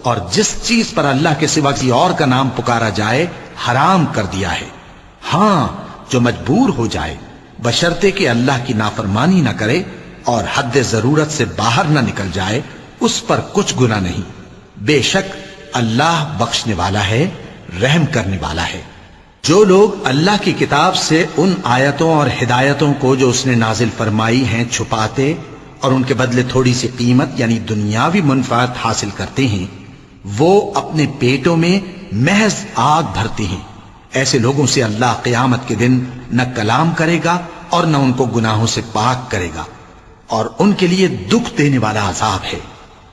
اور جس چیز پر اللہ کے سوا کسی اور کا نام پکارا جائے حرام کر دیا ہے۔ ہاں، جو مجبور ہو جائے بشرطے کہ اللہ کی نافرمانی نہ کرے اور حد ضرورت سے باہر نہ نکل جائے، اس پر کچھ گناہ نہیں۔ بے شک اللہ بخشنے والا ہے، رحم کرنے والا ہے۔ جو لوگ اللہ کی کتاب سے ان آیتوں اور ہدایتوں کو جو اس نے نازل فرمائی ہیں چھپاتے اور ان کے بدلے تھوڑی سی قیمت یعنی دنیاوی منفعت حاصل کرتے ہیں، وہ اپنے پیٹوں میں محض آگ بھرتے ہیں۔ ایسے لوگوں سے اللہ قیامت کے دن نہ کلام کرے گا اور نہ ان کو گناہوں سے پاک کرے گا، اور ان کے لیے دکھ دینے والا عذاب ہے۔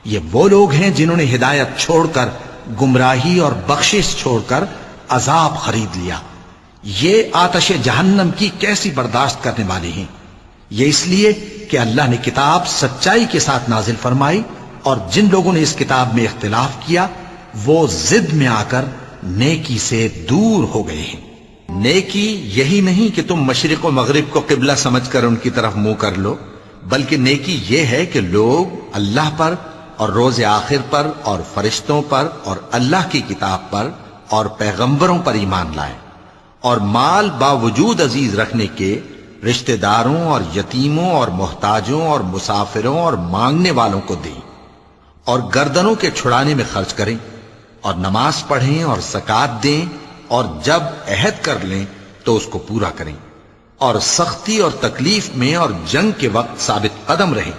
یہ وہ لوگ ہیں جنہوں نے ہدایت چھوڑ کر گمراہی اور بخشش چھوڑ کر عذاب خرید لیا۔ یہ آتش جہنم کی کیسی برداشت کرنے والے ہیں۔ یہ اس لیے کہ اللہ نے کتاب سچائی کے ساتھ نازل فرمائی، اور جن لوگوں نے اس کتاب میں اختلاف کیا وہ ضد میں آ کر نیکی سے دور ہو گئے ہیں۔ نیکی یہی نہیں کہ تم مشرق و مغرب کو قبلہ سمجھ کر ان کی طرف منہ کر لو، بلکہ نیکی یہ ہے کہ لوگ اللہ پر اور روز آخر پر اور فرشتوں پر اور اللہ کی کتاب پر اور پیغمبروں پر ایمان لائیں، اور مال باوجود عزیز رکھنے کے رشتہ داروں اور یتیموں اور محتاجوں اور مسافروں اور مانگنے والوں کو دیں، اور گردنوں کے چھڑانے میں خرچ کریں، اور نماز پڑھیں اور زکوٰۃ دیں، اور جب عہد کر لیں تو اس کو پورا کریں، اور سختی اور تکلیف میں اور جنگ کے وقت ثابت قدم رہیں۔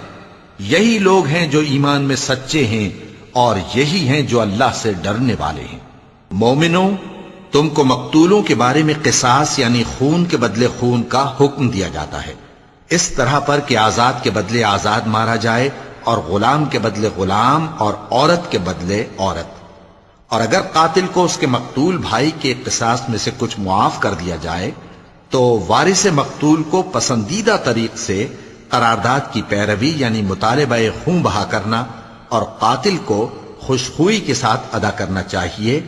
یہی لوگ ہیں جو ایمان میں سچے ہیں، اور یہی ہیں جو اللہ سے ڈرنے والے ہیں۔ مومنوں، تم کو مقتولوں کے بارے میں قصاص یعنی خون کے بدلے خون کا حکم دیا جاتا ہے، اس طرح پر کہ آزاد کے بدلے آزاد مارا جائے، اور غلام کے بدلے غلام، اور عورت کے بدلے عورت۔ اور اگر قاتل کو اس کے مقتول بھائی کے قصاص میں سے کچھ معاف کر دیا جائے تو وارث مقتول کو پسندیدہ طریق سے قرارداد کی پیروی یعنی مطالبہ خون بہا کرنا اور قاتل کو خوشخوئی کے ساتھ ادا کرنا چاہیے۔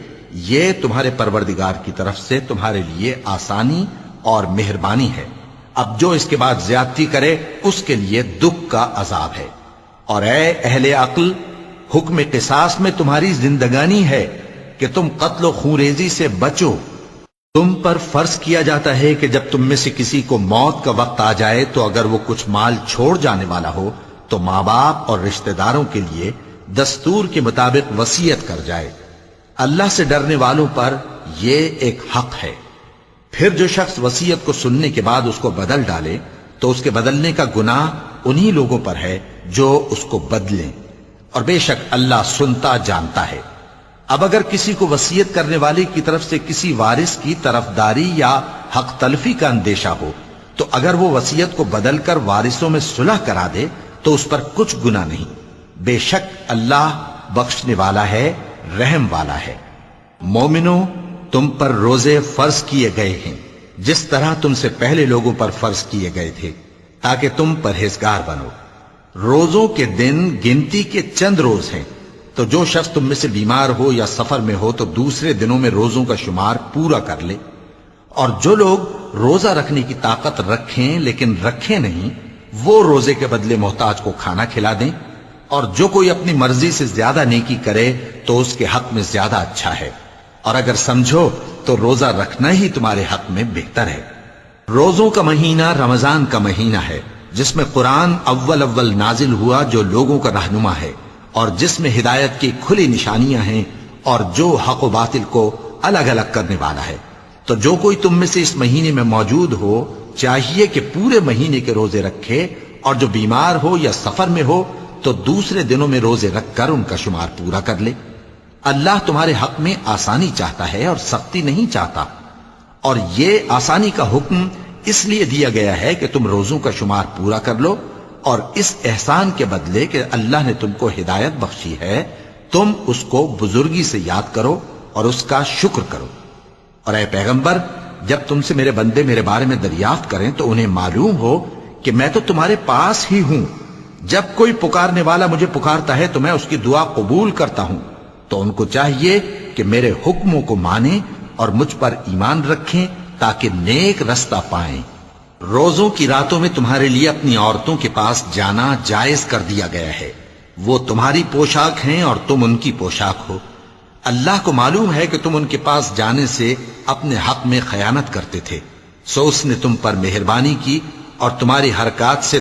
یہ تمہارے پروردگار کی طرف سے تمہارے لیے آسانی اور مہربانی ہے۔ اب جو اس کے بعد زیادتی کرے اس کے لیے دکھ کا عذاب ہے۔ اور اے اہل عقل، حکم قصاص میں تمہاری زندگانی ہے کہ تم قتل و خونریزی سے بچو۔ تم پر فرض کیا جاتا ہے کہ جب تم میں سے کسی کو موت کا وقت آ جائے تو اگر وہ کچھ مال چھوڑ جانے والا ہو تو ماں باپ اور رشتہ داروں کے لیے دستور کے مطابق وصیت کر جائے۔ اللہ سے ڈرنے والوں پر یہ ایک حق ہے۔ پھر جو شخص وصیت کو سننے کے بعد اس کو بدل ڈالے تو اس کے بدلنے کا گناہ انہی لوگوں پر ہے جو اس کو بدلیں، اور بے شک اللہ سنتا جانتا ہے۔ اب اگر کسی کو وصیت کرنے والے کی طرف سے کسی وارث کی طرفداری یا حق تلفی کا اندیشہ ہو تو اگر وہ وصیت کو بدل کر وارثوں میں صلح کرا دے تو اس پر کچھ گناہ نہیں۔ بے شک اللہ بخشنے والا ہے، رحم والا ہے۔ مومنوں، تم پر روزے فرض کیے گئے ہیں جس طرح تم سے پہلے لوگوں پر فرض کیے گئے تھے تاکہ تم پرہیزگار بنو۔ روزوں کے دن گنتی کے چند روز ہیں، تو جو شخص تم میں سے بیمار ہو یا سفر میں ہو تو دوسرے دنوں میں روزوں کا شمار پورا کر لے۔ اور جو لوگ روزہ رکھنے کی طاقت رکھیں لیکن رکھیں نہیں، وہ روزے کے بدلے محتاج کو کھانا کھلا دیں۔ اور جو کوئی اپنی مرضی سے زیادہ نیکی کرے تو اس کے حق میں زیادہ اچھا ہے، اور اگر سمجھو تو روزہ رکھنا ہی تمہارے حق میں بہتر ہے۔ روزوں کا مہینہ رمضان کا مہینہ ہے جس میں قرآن اول نازل ہوا، جو لوگوں کا رہنما ہے اور جس میں ہدایت کی کھلی نشانیاں ہیں اور جو حق و باطل کو الگ الگ کرنے والا ہے۔ تو جو کوئی تم میں سے اس مہینے میں موجود ہو چاہیے کہ پورے مہینے کے روزے رکھے، اور جو بیمار ہو یا سفر میں ہو تو دوسرے دنوں میں روزے رکھ کر ان کا شمار پورا کر لے۔ اللہ تمہارے حق میں آسانی چاہتا ہے اور سختی نہیں چاہتا، اور یہ آسانی کا حکم اس لیے دیا گیا ہے کہ تم روزوں کا شمار پورا کر لو، اور اس احسان کے بدلے کہ اللہ نے تم کو ہدایت بخشی ہے تم اس کو بزرگی سے یاد کرو اور اس کا شکر کرو۔ اور اے پیغمبر، جب تم سے میرے بندے میرے بارے میں دریافت کریں تو انہیں معلوم ہو کہ میں تو تمہارے پاس ہی ہوں۔ جب کوئی پکارنے والا مجھے پکارتا ہے تو میں اس کی دعا قبول کرتا ہوں، تو ان کو چاہیے کہ میرے حکموں کو مانیں اور مجھ پر ایمان رکھیں تاکہ نیک رستہ پائیں۔ روزوں کی راتوں میں تمہارے لیے اپنی عورتوں کے پاس جانا جائز کر دیا گیا ہے، وہ تمہاری پوشاک ہیں اور تم ان کی پوشاک ہو. اللہ کو معلوم ہے کہ تم ان کے پاس جانے سے اپنے حق میں خیانت کرتے تھے، سو اس نے تم پر مہربانی کی اور تمہاری حرکات سے